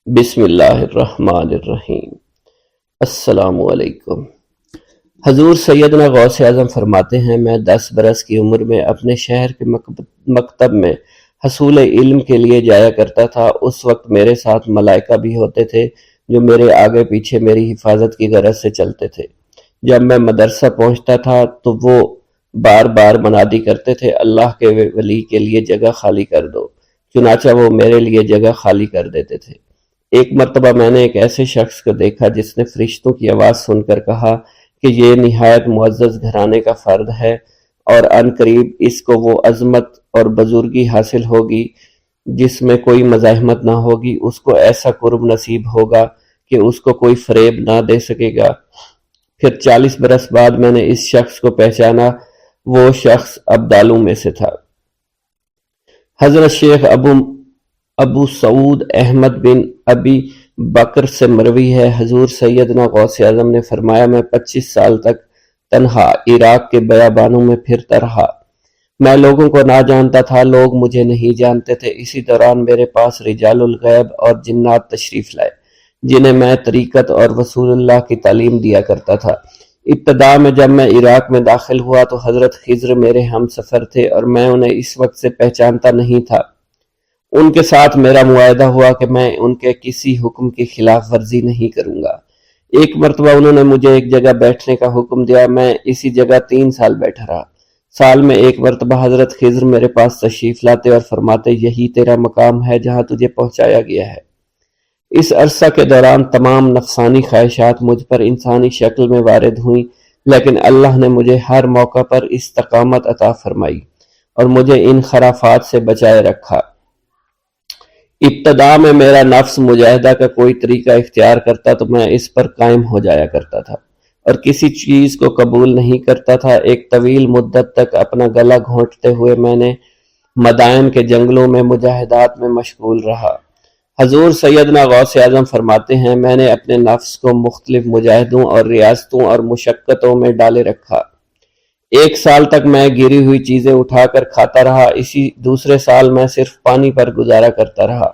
بسم اللہ الرحمن الرحیم۔ السلام علیکم۔ حضور سیدنا غوث اعظم فرماتے ہیں، میں 10 برس کی عمر میں اپنے شہر کے مکتب میں حصول علم کے لیے جایا کرتا تھا۔ اس وقت میرے ساتھ ملائکہ بھی ہوتے تھے جو میرے آگے پیچھے میری حفاظت کی غرض سے چلتے تھے۔ جب میں مدرسہ پہنچتا تھا تو وہ بار بار منادی کرتے تھے، اللہ کے ولی کے لیے جگہ خالی کر دو۔ چنانچہ وہ میرے لیے جگہ خالی کر دیتے تھے۔ ایک مرتبہ میں نے ایک ایسے شخص کو دیکھا جس نے فرشتوں کی آواز سن کر کہا کہ یہ نہایت معزز گھرانے کا فرد ہے اور عن قریب اس کو وہ عظمت اور بزرگی حاصل ہوگی جس میں کوئی مزاحمت نہ ہوگی۔ اس کو ایسا قرب نصیب ہوگا کہ اس کو کوئی فریب نہ دے سکے گا۔ پھر 40 برس بعد میں نے اس شخص کو پہچانا، وہ شخص ابدالوں میں سے تھا۔ حضرت شیخ ابو سعود احمد بن ابی بکر سے مروی ہے، حضور سیدنا غوث اعظم نے فرمایا، میں 25 سال تک تنہا عراق کے بیابانوں میں پھرتا رہا۔ میں لوگوں کو نہ جانتا تھا، لوگ مجھے نہیں جانتے تھے۔ اسی دوران میرے پاس رجال الغیب اور جنات تشریف لائے جنہیں میں طریقت اور رسول اللہ کی تعلیم دیا کرتا تھا۔ ابتدا میں جب میں عراق میں داخل ہوا تو حضرت خضر میرے ہم سفر تھے اور میں انہیں اس وقت سے پہچانتا نہیں تھا۔ ان کے ساتھ میرا معاہدہ ہوا کہ میں ان کے کسی حکم کی خلاف ورزی نہیں کروں گا۔ ایک مرتبہ انہوں نے مجھے ایک جگہ بیٹھنے کا حکم دیا، میں اسی جگہ 3 سال بیٹھا رہا۔ سال میں ایک مرتبہ حضرت خضر میرے پاس تشریف لاتے اور فرماتے، یہی تیرا مقام ہے جہاں تجھے پہنچایا گیا ہے۔ اس عرصہ کے دوران تمام نفسانی خواہشات مجھ پر انسانی شکل میں وارد ہوئیں، لیکن اللہ نے مجھے ہر موقع پر استقامت عطا فرمائی اور مجھے ان خرافات سے بچائے رکھا۔ ابتدا میں میرا نفس مجاہدہ کا کوئی طریقہ اختیار کرتا تو میں اس پر قائم ہو جایا کرتا تھا اور کسی چیز کو قبول نہیں کرتا تھا۔ ایک طویل مدت تک اپنا گلا گھونٹتے ہوئے میں نے مدائن کے جنگلوں میں مجاہدات میں مشغول رہا۔ حضور سیدنا غوث اعظم فرماتے ہیں، میں نے اپنے نفس کو مختلف مجاہدوں اور ریاستوں اور مشقتوں میں ڈالے رکھا۔ 1 سال تک میں گری ہوئی چیزیں اٹھا کر کھاتا رہا، اسی دوسرے سال میں صرف پانی پر گزارا کرتا رہا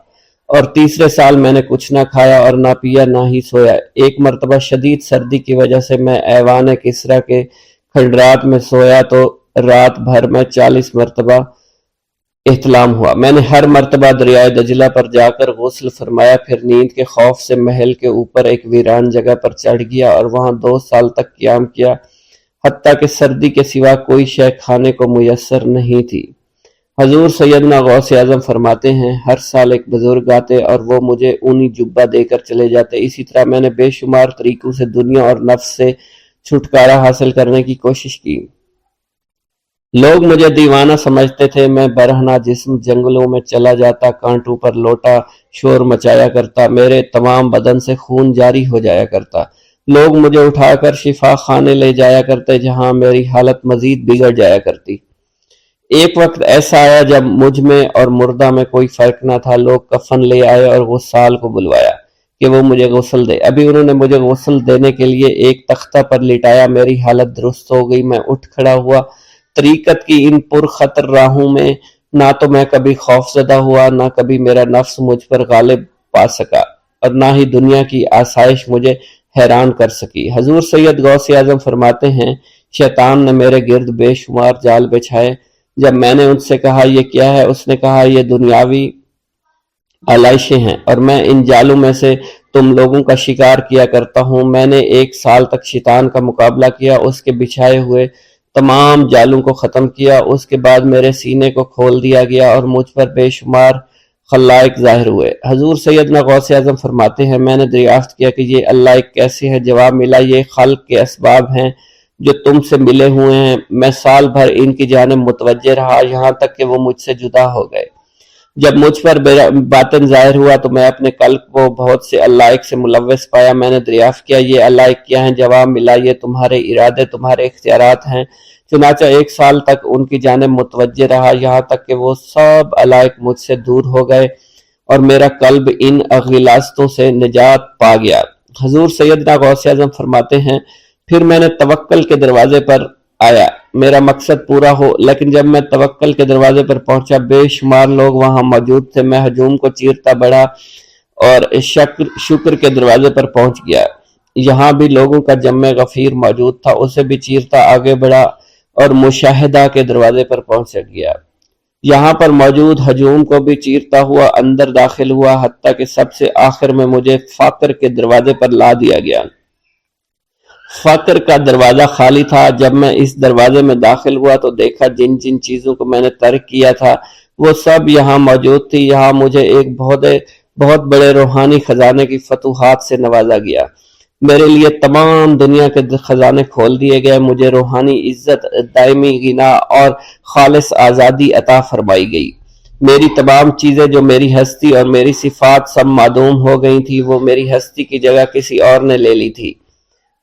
اور تیسرے سال میں نے کچھ نہ کھایا اور نہ پیا نہ ہی سویا۔ ایک مرتبہ شدید سردی کی وجہ سے میں ایوان کسریٰ کے کھنڈرات میں سویا تو رات بھر میں 40 مرتبہ احتلام ہوا۔ میں نے ہر مرتبہ دریائے دجلہ پر جا کر غسل فرمایا، پھر نیند کے خوف سے محل کے اوپر ایک ویران جگہ پر چڑھ گیا اور وہاں 2 سال تک قیام کیا، حتیٰ کہ سردی کے سوا کوئی شے کھانے کو میسر نہیں تھی۔ حضور سیدنا غوث اعظم فرماتے ہیں، ہر سال ایک بزرگ آتے اور وہ مجھے اونی جبہ دے کر چلے جاتے۔ اسی طرح میں نے بے شمار طریقوں سے دنیا اور نفس سے چھٹکارا حاصل کرنے کی کوشش کی۔ لوگ مجھے دیوانہ سمجھتے تھے۔ میں برہنہ جسم جنگلوں میں چلا جاتا، کانٹوں پر لوٹا شور مچایا کرتا، میرے تمام بدن سے خون جاری ہو جایا کرتا۔ لوگ مجھے اٹھا کر شفا خانے لے جایا کرتے جہاں میری حالت مزید بگڑ جایا کرتی۔ ایک وقت ایسا آیا جب مجھ میں اور مردہ میں کوئی فرق نہ تھا۔ لوگ کفن لے آئے اور غسال کو بلوایا کہ وہ مجھے غسل دے۔ ابھی انہوں نے مجھے غسل دینے کے لیے ایک تختہ پر لٹایا، میری حالت درست ہو گئی، میں اٹھ کھڑا ہوا۔ طریقت کی ان پرخطر راہوں میں نہ تو میں کبھی خوف زدہ ہوا، نہ کبھی میرا نفس مجھ پر غالب پا سکا اور نہ ہی دنیا کی آسائش مجھے حیران کر سکی۔ حضور سید غوث اعظم فرماتے ہیں، شیطان نے میرے گرد بے شمار جال بچھائے۔ جب میں نے ان سے کہا یہ کیا ہے، اس نے کہا یہ دنیاوی آلائشیں ہیں اور میں ان جالوں میں سے تم لوگوں کا شکار کیا کرتا ہوں۔ میں نے 1 سال تک شیطان کا مقابلہ کیا، اس کے بچھائے ہوئے تمام جالوں کو ختم کیا۔ اس کے بعد میرے سینے کو کھول دیا گیا اور مجھ پر بے شمار خلائق ظاہر ہوئے۔ حضور سیدنا غوث اعظم فرماتے ہیں، میں نے دریافت کیا کہ یہ اللہ ایک کیسے ہے؟ جواب ملا، یہ خلق کے اسباب ہیں جو تم سے ملے ہوئے ہیں۔ میں سال بھر ان کی جانب متوجہ رہا یہاں تک کہ وہ مجھ سے جدا ہو گئے۔ جب مجھ پر باطن ظاہر ہوا تو میں اپنے قلب کو بہت سے علائق سے ملوث پایا۔ میں نے دریافت کیا یہ علائق کیا ہیں؟ جواب ملا، یہ تمہارے ارادے، تمہارے اختیارات ہیں۔ چنانچہ 1 سال تک ان کی جانب متوجہ رہا یہاں تک کہ وہ سب علائق مجھ سے دور ہو گئے اور میرا قلب ان غلاظتوں سے نجات پا گیا۔ حضور سیدنا غوث اعظم فرماتے ہیں، پھر میں نے توکل کے دروازے پر آیا، میرا مقصد پورا ہو، لیکن جب میں توکل کے دروازے پر پہنچا بے شمار لوگ وہاں موجود تھے۔ میں ہجوم کو چیرتا بڑھا اور شکر کے دروازے پر پہنچ گیا۔ یہاں بھی لوگوں کا جمع غفیر موجود تھا، اسے بھی چیرتا آگے بڑھا اور مشاہدہ کے دروازے پر پہنچ گیا۔ یہاں پر موجود ہجوم کو بھی چیرتا ہوا اندر داخل ہوا، حتیٰ کہ سب سے آخر میں مجھے فقر کے دروازے پر لا دیا گیا۔ فقر کا دروازہ خالی تھا۔ جب میں اس دروازے میں داخل ہوا تو دیکھا جن جن چیزوں کو میں نے ترک کیا تھا وہ سب یہاں موجود تھی۔ یہاں مجھے ایک بہت بڑے روحانی خزانے کی فتوحات سے نوازا گیا۔ میرے لیے تمام دنیا کے خزانے کھول دیے گئے، مجھے روحانی عزت، دائمی غنا اور خالص آزادی عطا فرمائی گئی۔ میری تمام چیزیں جو میری ہستی اور میری صفات سب معدوم ہو گئی تھی، وہ میری ہستی کی جگہ کسی اور نے لے لی تھی۔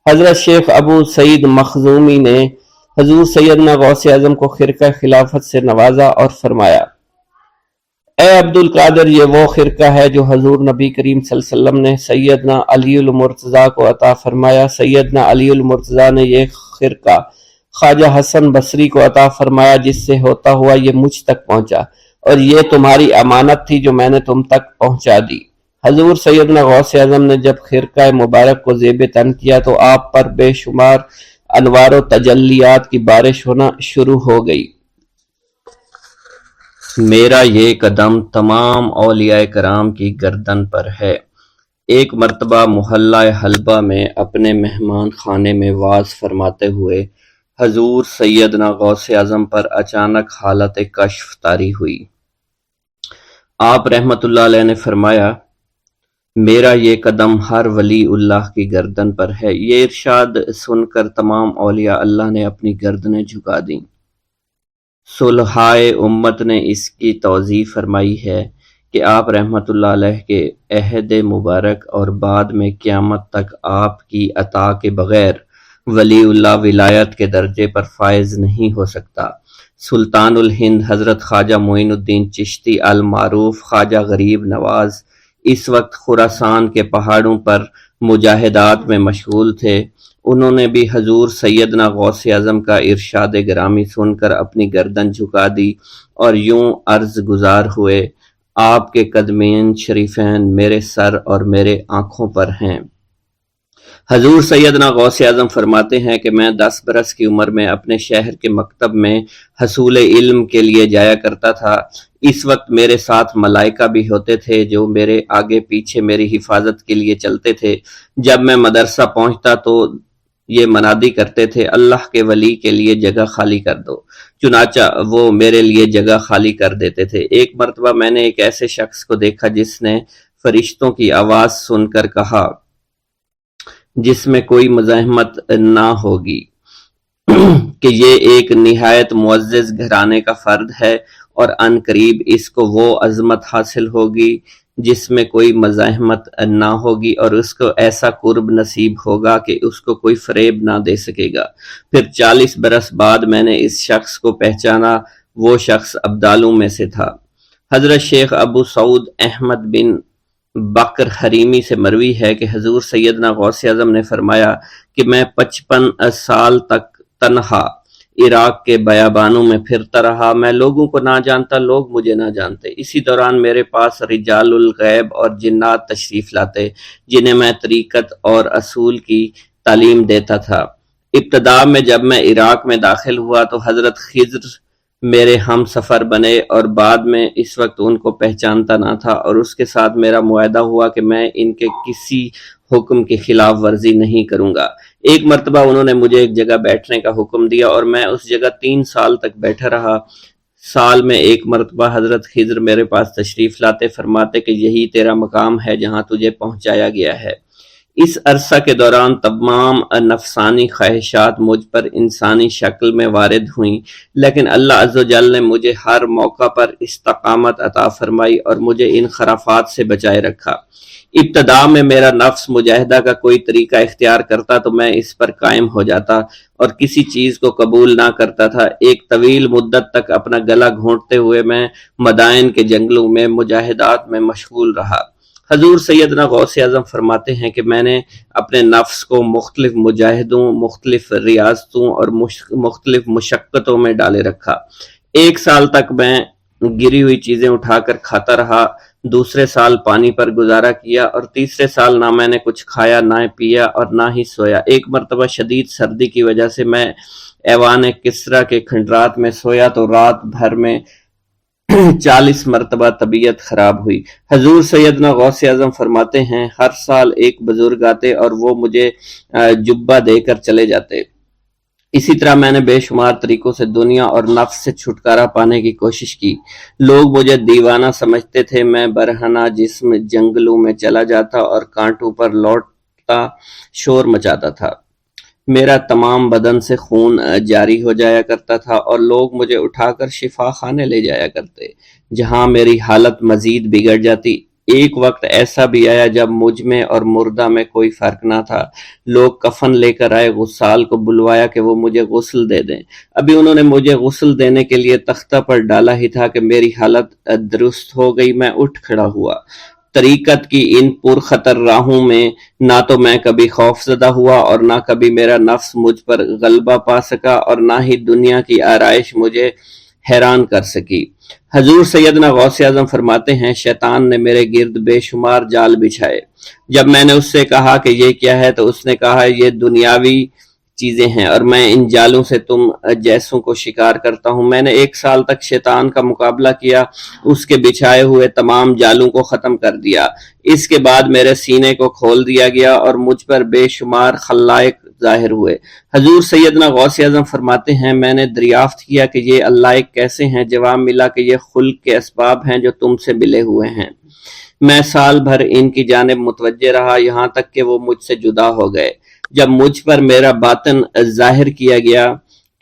حضرت شیخ ابو سعید مخزومی نے حضور سیدنا غوث اعظم کو خرقہ خلافت سے نوازا اور فرمایا، اے عبد القادر، یہ وہ خرقہ ہے جو حضور نبی کریم صلی اللہ علیہ وسلم نے سیدنا علی المرتضیٰ کو عطا فرمایا۔ سیدنا علی المرتضیٰ نے یہ خرقہ خواجہ حسن بصری کو عطا فرمایا، جس سے ہوتا ہوا یہ مجھ تک پہنچا، اور یہ تمہاری امانت تھی جو میں نے تم تک پہنچا دی۔ حضور سیدنا غوث اعظم نے جب خرقہ مبارک کو زیب تن کیا تو آپ پر بے شمار انوار و تجلیات کی بارش ہونا شروع ہو گئی۔ میرا یہ قدم تمام اولیاء کرام کی گردن پر ہے۔ ایک مرتبہ محلہ حلبہ میں اپنے مہمان خانے میں واز فرماتے ہوئے حضور سیدنا غوث اعظم پر اچانک حالت کشف طاری ہوئی۔ آپ رحمت اللہ علیہ نے فرمایا، میرا یہ قدم ہر ولی اللہ کی گردن پر ہے۔ یہ ارشاد سن کر تمام اولیاء اللہ نے اپنی گردنیں جھکا دیں۔ صلحائے امت نے اس کی توضیح فرمائی ہے کہ آپ رحمت اللہ علیہ کے عہد مبارک اور بعد میں قیامت تک آپ کی عطا کے بغیر ولی اللہ ولایت کے درجے پر فائز نہیں ہو سکتا۔ سلطان الہند حضرت خواجہ معین الدین چشتی المعروف خواجہ غریب نواز اس وقت خراسان کے پہاڑوں پر مجاہدات میں مشغول تھے۔ انہوں نے بھی حضور سیدنا غوث اعظم کا ارشاد گرامی سن کر اپنی گردن جھکا دی اور یوں عرض گزار ہوئے، آپ کے قدمین شریفین میرے سر اور میرے آنکھوں پر ہیں۔ حضور سیدنا غوث اعظم فرماتے ہیں کہ میں 10 برس کی عمر میں اپنے شہر کے مکتب میں حصول علم کے لیے جایا کرتا تھا۔ اس وقت میرے ساتھ ملائکہ بھی ہوتے تھے جو میرے آگے پیچھے میری حفاظت کے لیے چلتے تھے۔ جب میں مدرسہ پہنچتا تو یہ منادی کرتے تھے، اللہ کے ولی کے لیے جگہ خالی کر دو، چنانچہ وہ میرے لیے جگہ خالی کر دیتے تھے۔ ایک مرتبہ میں نے ایک ایسے شخص کو دیکھا جس نے فرشتوں کی آواز سن کر کہا، جس میں کوئی مزاحمت نہ ہوگی، کہ یہ ایک نہایت معزز گھرانے کا فرد ہے اور عن قریب اس کو وہ عظمت حاصل ہوگی جس میں کوئی مزاحمت نہ ہوگی، اور اس کو ایسا قرب نصیب ہوگا کہ اس کو کوئی فریب نہ دے سکے گا۔ پھر 40 برس بعد میں نے اس شخص کو پہچانا، وہ شخص ابدالوں میں سے تھا۔ حضرت شیخ ابو سعود احمد بن بکر حریمی سے مروی ہے کہ حضور سیدنا غوث اعظم نے فرمایا کہ میں 55 سال تک تنہا عراق کے بیابانوں میں پھرتا رہا، میں لوگوں کو نہ جانتا، لوگ مجھے نہ جانتے۔ اسی دوران میرے پاس رجال الغیب اور جنات تشریف لاتے جنہیں میں طریقت اور اصول کی تعلیم دیتا تھا۔ ابتدا میں جب میں عراق میں داخل ہوا تو حضرت خضر میرے ہم سفر بنے، اور بعد میں اس وقت ان کو پہچانتا نہ تھا، اور اس کے ساتھ میرا معاہدہ ہوا کہ میں ان کے کسی حکم کی خلاف ورزی نہیں کروں گا۔ ایک مرتبہ انہوں نے مجھے ایک جگہ بیٹھنے کا حکم دیا اور میں اس جگہ 3 سال تک بیٹھا رہا۔ سال میں ایک مرتبہ حضرت خضر میرے پاس تشریف لاتے، فرماتے کہ یہی تیرا مقام ہے جہاں تجھے پہنچایا گیا ہے۔ اس عرصہ کے دوران تمام نفسانی خواہشات مجھ پر انسانی شکل میں وارد ہوئیں، لیکن اللہ عز و جل نے مجھے ہر موقع پر استقامت عطا فرمائی اور مجھے ان خرافات سے بچائے رکھا۔ ابتدا میں میرا نفس مجاہدہ کا کوئی طریقہ اختیار کرتا تو میں اس پر قائم ہو جاتا اور کسی چیز کو قبول نہ کرتا تھا۔ ایک طویل مدت تک اپنا گلا گھونٹتے ہوئے میں مدائن کے جنگلوں میں مجاہدات میں مشغول رہا۔ حضور سیدنا غوث اعظم فرماتے ہیں کہ میں نے اپنے نفس کو مختلف مجاہدوں، مختلف ریاضتوں اور مختلف مشقتوں میں ڈالے رکھا۔ 1 سال تک میں گری ہوئی چیزیں اٹھا کر کھاتا رہا، دوسرے سال پانی پر گزارا کیا، اور تیسرے سال نہ میں نے کچھ کھایا، نہ پیا اور نہ ہی سویا۔ ایک مرتبہ شدید سردی کی وجہ سے میں ایوان کسریٰ کے کھنڈرات میں سویا تو رات بھر میں 40 مرتبہ طبیعت خراب ہوئی۔ حضور سیدنا غوث اعظم فرماتے ہیں، ہر سال ایک بزرگ آتے اور وہ مجھے جبہ دے کر چلے جاتے۔ اسی طرح میں نے بے شمار طریقوں سے دنیا اور نفس سے چھٹکارا پانے کی کوشش کی۔ لوگ مجھے دیوانہ سمجھتے تھے۔ میں برہنہ جسم جنگلوں میں چلا جاتا اور کانٹوں پر لوٹتا شور مچاتا تھا۔ میرا تمام بدن سے خون جاری ہو جایا کرتا تھا اور لوگ مجھے اٹھا کر شفا خانے لے جایا کرتے، جہاں میری حالت مزید بگڑ جاتی۔ ایک وقت ایسا بھی آیا جب مجھ میں اور مردہ میں کوئی فرق نہ تھا۔ لوگ کفن لے کر آئے، غسال کو بلوایا کہ وہ مجھے غسل دے دیں۔ ابھی انہوں نے مجھے غسل دینے کے لیے تختہ پر ڈالا ہی تھا کہ میری حالت درست ہو گئی۔ میں اٹھ کھڑا ہوا۔ طریقت کی ان پرخطر راہوں میں نہ تو میں کبھی خوف زدہ ہوا اور نہ کبھی میرا نفس مجھ پر غلبہ پا سکا، اور نہ ہی دنیا کی آرائش مجھے حیران کر سکی۔ حضور سیدنا غوث اعظم فرماتے ہیں، شیطان نے میرے گرد بے شمار جال بچھائے۔ جب میں نے اس سے کہا کہ یہ کیا ہے تو اس نے کہا، یہ دنیاوی چیزیں ہیں اور میں ان جالوں سے تم جیسوں کو شکار کرتا ہوں۔ میں نے 1 سال تک شیطان کا مقابلہ کیا، اس کے بچھائے ہوئے تمام جالوں کو ختم کر دیا۔ اس کے بعد میرے سینے کو کھول دیا گیا اور مجھ پر بے شمار خلائق ظاہر ہوئے۔ حضور سیدنا غوث اعظم فرماتے ہیں، میں نے دریافت کیا کہ یہ علائق کیسے ہیں؟ جواب ملا کہ یہ خلق کے اسباب ہیں جو تم سے ملے ہوئے ہیں۔ میں سال بھر ان کی جانب متوجہ رہا، یہاں تک کہ وہ مجھ سے جدا ہو گئے۔ جب مجھ پر میرا باطن ظاہر کیا گیا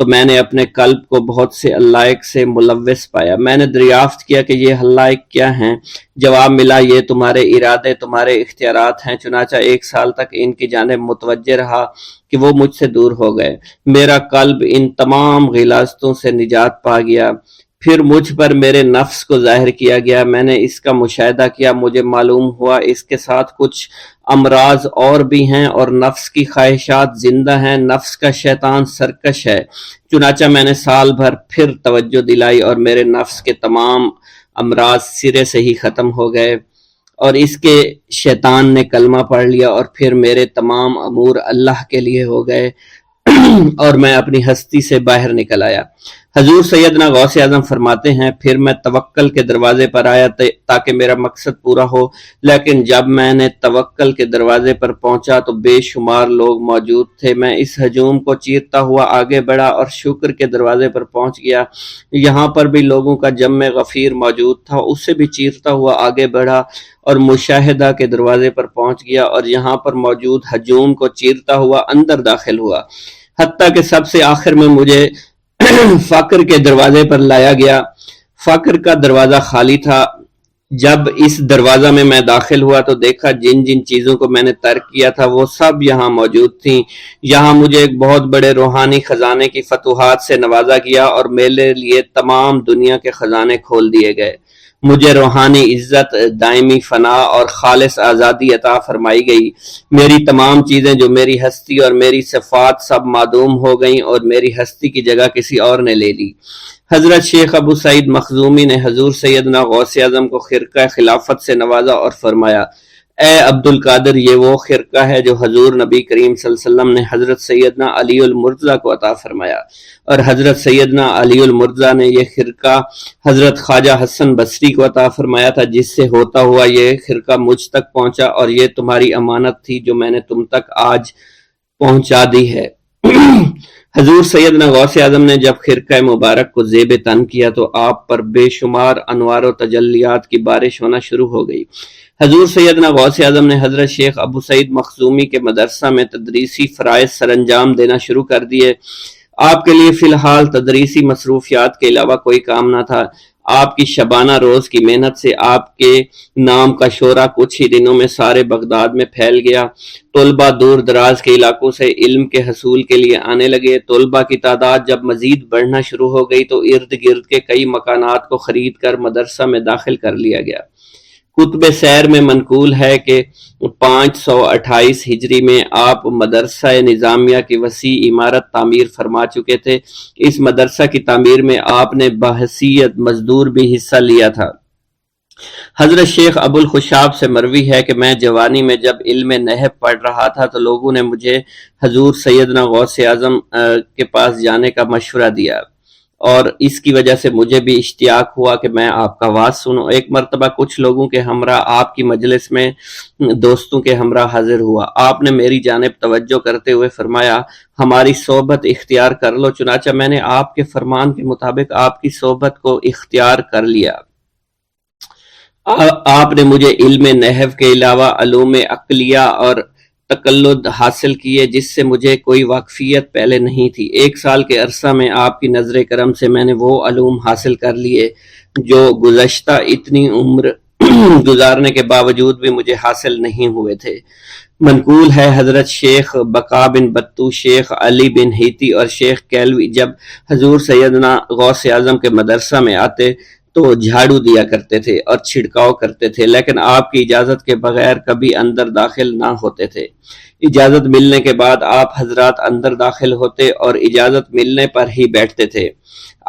تو میں نے اپنے قلب کو بہت سے علائق سے ملوث پایا۔ میں نے دریافت کیا کہ یہ علائق کیا ہیں؟ جواب ملا، یہ تمہارے ارادے، تمہارے اختیارات ہیں۔ چنانچہ 1 سال تک ان کی جانب متوجہ رہا کہ وہ مجھ سے دور ہو گئے۔ میرا قلب ان تمام غلاظتوں سے نجات پا گیا۔ پھر مجھ پر میرے نفس کو ظاہر کیا گیا۔ میں نے اس کا مشاہدہ کیا، مجھے معلوم ہوا اس کے ساتھ کچھ امراض اور بھی ہیں اور نفس کی خواہشات زندہ ہیں۔ نفس کا شیطان سرکش ہے۔ چنانچہ میں نے سال بھر پھر توجہ دلائی اور میرے نفس کے تمام امراض سرے سے ہی ختم ہو گئے اور اس کے شیطان نے کلمہ پڑھ لیا اور پھر میرے تمام امور اللہ کے لیے ہو گئے اور میں اپنی ہستی سے باہر نکل آیا۔ حضور سیدنا غوث اعظم فرماتے ہیں، پھر میں توکل کے دروازے پر آیا تاکہ میرا مقصد پورا ہو، لیکن جب میں نے توکل کے دروازے پر پہنچا تو بے شمار لوگ موجود تھے۔ میں اس ہجوم کو چیرتا ہوا آگے بڑھا اور شکر کے دروازے پر پہنچ گیا۔ یہاں پر بھی لوگوں کا جمع غفیر موجود تھا، اسے بھی چیرتا ہوا آگے بڑھا اور مشاہدہ کے دروازے پر پہنچ گیا اور یہاں پر موجود ہجوم کو چیرتا ہوا اندر داخل ہوا، حتیٰ کہ سب سے آخر میں مجھے فقر کے دروازے پر لایا گیا۔ فقر کا دروازہ خالی تھا۔ جب اس دروازہ میں داخل ہوا تو دیکھا جن جن چیزوں کو میں نے ترک کیا تھا وہ سب یہاں موجود تھیں۔ یہاں مجھے ایک بہت بڑے روحانی خزانے کی فتوحات سے نوازا گیا اور میرے لیے تمام دنیا کے خزانے کھول دیے گئے۔ مجھے روحانی عزت، دائمی فنا اور خالص آزادی عطا فرمائی گئی۔ میری تمام چیزیں جو میری ہستی اور میری صفات سب معدوم ہو گئیں اور میری ہستی کی جگہ کسی اور نے لے لی۔ حضرت شیخ ابو سعید مخزومی نے حضور سیدنا غوث اعظم کو خرقہ خلافت سے نوازا اور فرمایا، اے عبد القادر، یہ وہ خرقہ ہے جو حضور نبی کریم صلی اللہ علیہ وسلم نے حضرت سیدنا علی المرتضیٰ کو عطا فرمایا، اور حضرت سیدنا علی المرتضیٰ نے یہ خرقہ حضرت خواجہ حسن بصری کو عطا فرمایا تھا، جس سے ہوتا ہوا یہ خرقہ مجھ تک پہنچا، اور یہ تمہاری امانت تھی جو میں نے تم تک آج پہنچا دی ہے۔ حضور سیدنا غوث اعظم نے جب خرقہ مبارک کو زیب تن کیا تو آپ پر بے شمار انوار و تجلیات کی بارش ہونا شروع ہو گئی۔ حضور سیدنا غوث اعظم نے حضرت شیخ ابو سعید مخزومی کے مدرسہ میں تدریسی فرائض سر انجام دینا شروع کر دیے۔ آپ کے لیے فی الحال تدریسی مصروفیات کے علاوہ کوئی کام نہ تھا۔ آپ کی شبانہ روز کی محنت سے آپ کے نام کا شعرہ کچھ ہی دنوں میں سارے بغداد میں پھیل گیا۔ طلبہ دور دراز کے علاقوں سے علم کے حصول کے لیے آنے لگے۔ طلبہ کی تعداد جب مزید بڑھنا شروع ہو گئی تو ارد گرد کے کئی مکانات کو خرید کر مدرسہ میں داخل کر لیا گیا۔ کتب سیر میں منقول ہے کہ 528 ہجری میں آپ مدرسہ نظامیہ کی وسیع عمارت تعمیر فرما چکے تھے۔ اس مدرسہ کی تعمیر میں آپ نے بحیثیت مزدور بھی حصہ لیا تھا۔ حضرت شیخ ابو الخشاب سے مروی ہے کہ میں جوانی میں جب علم نحو پڑھ رہا تھا تو لوگوں نے مجھے حضور سیدنا غوث اعظم کے پاس جانے کا مشورہ دیا، اور اس کی وجہ سے مجھے بھی اشتیاق ہوا کہ میں آپ کا واز سنوں۔ ایک مرتبہ کچھ لوگوں کے ہمراہ آپ کی مجلس میں دوستوں کے ہمراہ حاضر ہوا۔ آپ نے میری جانب توجہ کرتے ہوئے فرمایا، ہماری صحبت اختیار کر لو۔ چنانچہ میں نے آپ کے فرمان کے مطابق آپ کی صحبت کو اختیار کر لیا۔ آپ نے مجھے علم نحو کے علاوہ علوم عقلیہ اور تقلد حاصل کیے جس سے مجھے کوئی واقفیت پہلے نہیں تھی۔ 1 سال کے عرصہ میں آپ کی نظر کرم سے میں نے وہ علوم حاصل کر لیے جو گزشتہ اتنی عمر گزارنے کے باوجود بھی مجھے حاصل نہیں ہوئے تھے۔ منقول ہے حضرت شیخ بقا بن بطو، شیخ علی بن ہیتی اور شیخ کیلوی جب حضور سیدنا غوث اعظم کے مدرسہ میں آتے تو جھاڑو دیا کرتے تھے اور چھڑکاؤ کرتے تھے، لیکن آپ کی اجازت کے بغیر کبھی اندر داخل نہ ہوتے تھے۔ اجازت ملنے کے بعد آپ حضرات اندر داخل ہوتے اور اجازت ملنے پر ہی بیٹھتے تھے۔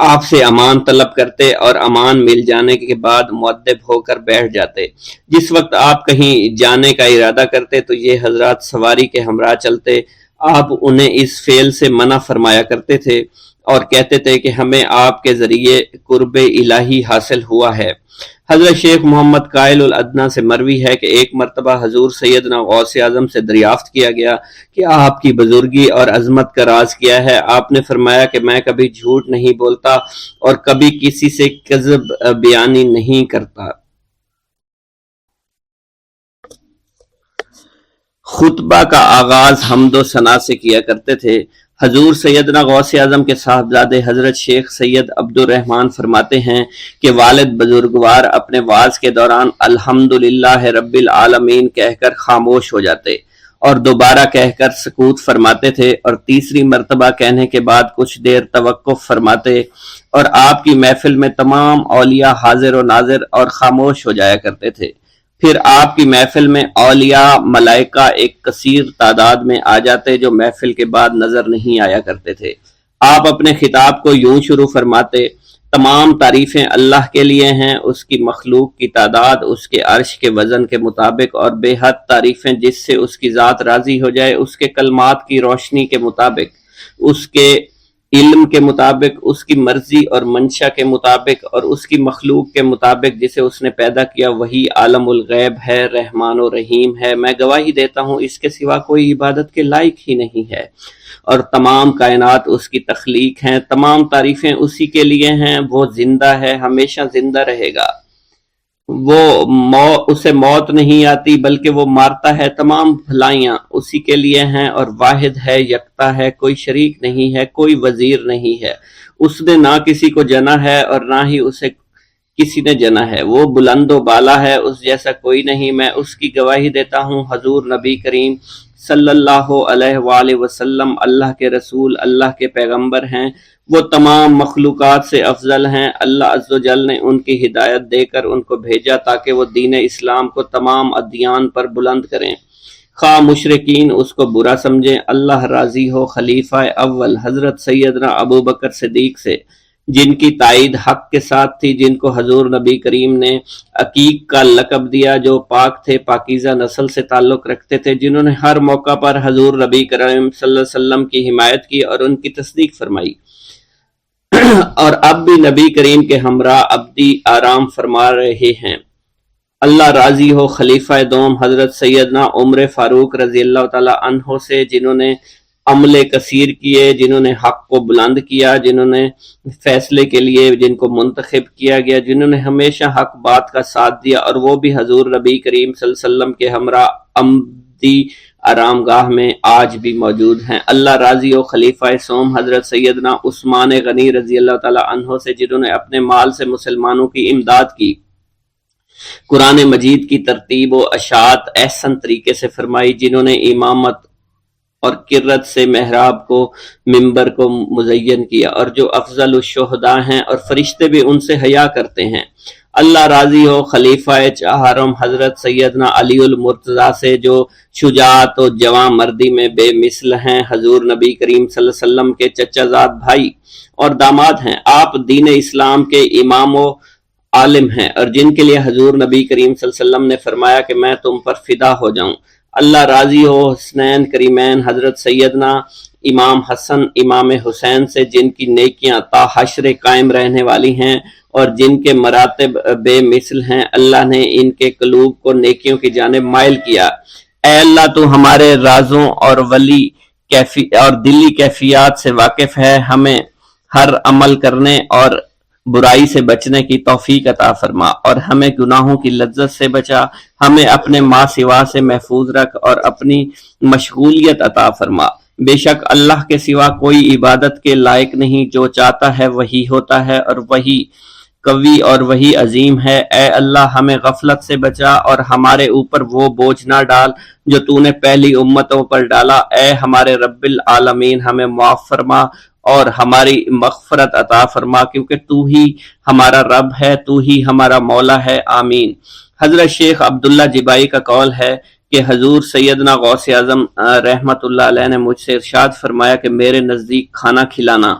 آپ سے امان طلب کرتے اور امان مل جانے کے بعد مؤدب ہو کر بیٹھ جاتے۔ جس وقت آپ کہیں جانے کا ارادہ کرتے تو یہ حضرات سواری کے ہمراہ چلتے۔ آپ انہیں اس فعل سے منع فرمایا کرتے تھے اور کہتے تھے کہ ہمیں آپ کے ذریعے قرب الہی حاصل ہوا ہے۔ حضرت شیخ محمد قائل الادنیٰ سے مروی ہے کہ ایک مرتبہ حضور سیدنا غوث اعظم سے دریافت کیا گیا کہ آپ کی بزرگی اور عظمت کا راز کیا ہے۔ آپ نے فرمایا کہ میں کبھی جھوٹ نہیں بولتا اور کبھی کسی سے کذب بیانی نہیں کرتا۔ خطبہ کا آغاز حمد و ثنا سے کیا کرتے تھے۔ حضور سیدنا غوث اعظم کے صاحبزادے حضرت شیخ سید عبد الرحمن فرماتے ہیں کہ والد بزرگوار اپنے واز کے دوران الحمدللہ رب العالمین کہہ کر خاموش ہو جاتے اور دوبارہ کہہ کر سکوت فرماتے تھے، اور تیسری مرتبہ کہنے کے بعد کچھ دیر توقف فرماتے، اور آپ کی محفل میں تمام اولیاء حاضر و ناظر اور خاموش ہو جایا کرتے تھے۔ پھر آپ کی محفل میں اولیاء ملائکہ ایک کثیر تعداد میں آ جاتے جو محفل کے بعد نظر نہیں آیا کرتے تھے۔ آپ اپنے خطاب کو یوں شروع فرماتے، تمام تعریفیں اللہ کے لیے ہیں، اس کی مخلوق کی تعداد اس کے عرش کے وزن کے مطابق، اور بے حد تعریفیں جس سے اس کی ذات راضی ہو جائے، اس کے کلمات کی روشنی کے مطابق، اس کے علم کے مطابق، اس کی مرضی اور منشا کے مطابق، اور اس کی مخلوق کے مطابق جسے اس نے پیدا کیا، وہی عالم الغیب ہے، رحمان و رحیم ہے۔ میں گواہی دیتا ہوں اس کے سوا کوئی عبادت کے لائق ہی نہیں ہے، اور تمام کائنات اس کی تخلیق ہیں، تمام تعریفیں اسی کے لیے ہیں۔ وہ زندہ ہے، ہمیشہ زندہ رہے گا، اسے موت نہیں آتی بلکہ وہ مارتا ہے، تمام بھلائیاں اسی کے لیے ہیں، اور واحد ہے، یکتا ہے، کوئی شریک نہیں ہے، کوئی وزیر نہیں ہے۔ اس نے نہ کسی کو جنا ہے اور نہ ہی اسے کسی نے جنا ہے، وہ بلند و بالا ہے، اس جیسا کوئی نہیں۔ میں اس کی گواہی دیتا ہوں حضور نبی کریم صلی اللہ علیہ وآلہ وسلم اللہ کے رسول، اللہ کے پیغمبر ہیں، وہ تمام مخلوقات سے افضل ہیں۔ اللہ عز و جل نے ان کی ہدایت دے کر ان کو بھیجا تاکہ وہ دین اسلام کو تمام ادیان پر بلند کریں، خواہ مشرکین اس کو برا سمجھیں۔ اللہ راضی ہو خلیفہ اول حضرت سیدنا ابو بکر صدیق سے، جن کی تائید حق کے ساتھ تھی، جن کو حضور نبی کریم نے عقیق کا لقب دیا، جو پاک تھے، پاکیزہ نسل سے تعلق رکھتے تھے، جنہوں نے ہر موقع پر حضور نبی کریم صلی اللہ علیہ وسلم کی حمایت کی اور ان کی تصدیق فرمائی، اور اب بھی نبی کریم کے ہمراہ ابدی آرام فرما رہے ہیں۔ اللہ راضی ہو خلیفہ دوم حضرت سیدنا عمر فاروق رضی اللہ تعالی عنہ سے، جنہوں نے عمل کثیر کیے، جنہوں نے حق کو بلند کیا، جنہوں نے فیصلے کے لیے جن کو منتخب کیا گیا، جنہوں نے ہمیشہ حق بات کا ساتھ دیا، اور وہ بھی حضور نبی کریم صلی اللہ علیہ وسلم کے ہمراہ ابدی آرام گاہ میں آج بھی موجود ہیں۔ اللہ راضی ہو خلیفہ سوم حضرت سیدنا عثمان غنی رضی اللہ تعالی عنہ سے، جنہوں نے اپنے مال سے مسلمانوں کی امداد کی، قرآن مجید کی ترتیب و اشاعت احسن طریقے سے فرمائی، جنہوں نے امامت اور قرت سے محراب کو، ممبر کو مزین کیا، اور جو افضل الشہداء ہیں اور فرشتے بھی ان سے حیا کرتے ہیں۔ اللہ راضی ہو خلیفہ چہارم حضرت سیدنا علی المرتضیٰ سے، جو شجاعت و جواں مردی میں بے مثل ہیں، حضور نبی کریم صلی اللہ علیہ وسلم کے چچا زاد بھائی اور داماد ہیں۔ آپ دین اسلام کے امام و عالم ہیں اور جن کے لیے حضور نبی کریم صلی اللہ علیہ وسلم نے فرمایا کہ میں تم پر فدا ہو جاؤں۔ اللہ راضی ہو حسنین کریمین حضرت سیدنا امام حسن امام حسین سے، جن کی نیکیاں تا حشر قائم رہنے والی ہیں اور جن کے مراتب بے مثل ہیں۔ اللہ نے ان کے قلوب کو نیکیوں کی جانب مائل کیا۔ اے اللہ تو ہمارے رازوں اور دلی کیفیات سے واقف ہے، ہمیں ہر عمل کرنے اور برائی سے بچنے کی توفیق عطا فرما اور ہمیں گناہوں کی لذت سے بچا، ہمیں اپنے ما سوا سے محفوظ رکھ اور اپنی مشغولیت عطا فرما۔ بے شک اللہ کے سوا کوئی عبادت کے لائق نہیں، جو چاہتا ہے وہی ہوتا ہے اور وہی قوی اور وہی عظیم ہے۔ اے اللہ ہمیں غفلت سے بچا اور ہمارے اوپر وہ بوجھ نہ ڈال جو تو نے پہلی امتوں پر ڈالا۔ اے ہمارے رب العالمین ہمیں معاف فرما اور ہماری مغفرت عطا فرما، کیونکہ تو ہی ہمارا رب ہے، تو ہی ہمارا مولا ہے، آمین۔ حضرت شیخ عبداللہ جبائی کا قول ہے کہ حضور سیدنا غوث اعظم رحمت اللہ علیہ نے مجھ سے ارشاد فرمایا کہ میرے نزدیک کھانا کھلانا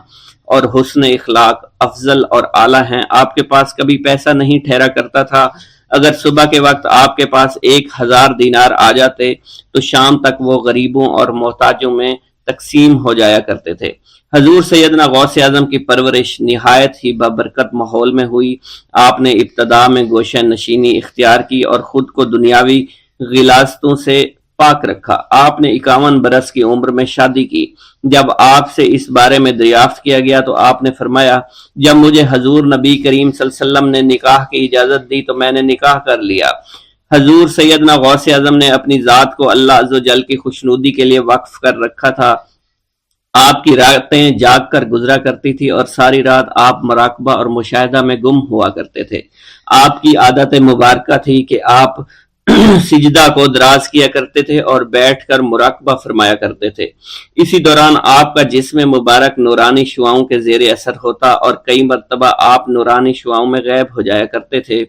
اور حسن اخلاق افضل اور اعلیٰ ہیں۔ آپ کے پاس کبھی پیسہ نہیں ٹھہرا کرتا تھا، اگر صبح کے وقت آپ کے پاس 1000 دینار آ جاتے تو شام تک وہ غریبوں اور محتاجوں میں تقسیم ہو جایا کرتے تھے۔ حضور سیدنا غوث اعظم کی پرورش نہایت ہی بابرکت ماحول میں ہوئی۔ آپ نے ابتدا میں گوشہ نشینی اختیار کی اور خود کو دنیاوی غلاظتوں سے پاک رکھا۔ آپ نے 51 برس کی عمر میں شادی کی۔ جب آپ سے اس بارے میں دریافت کیا گیا تو آپ نے فرمایا، جب مجھے حضور نبی کریم صلی اللہ علیہ وسلم نے نکاح کی اجازت دی تو میں نے نکاح کر لیا۔ حضور سیدنا غوث اعظم نے اپنی ذات کو اللہ عز و جل کی خوشنودی کے لیے وقف کر رکھا تھا۔ آپ کی راتیں جاگ کر گزرا کرتی تھی اور ساری رات آپ مراقبہ اور مشاہدہ میں گم ہوا کرتے تھے۔ آپ کی عادت مبارکہ تھی کہ آپ سجدہ کو دراز کیا کرتے تھے اور بیٹھ کر مراقبہ فرمایا کرتے تھے۔ اسی دوران آپ کا جسم مبارک نورانی شعاؤں کے زیر اثر ہوتا اور کئی مرتبہ آپ نورانی شعاؤں میں غائب ہو جایا کرتے تھے۔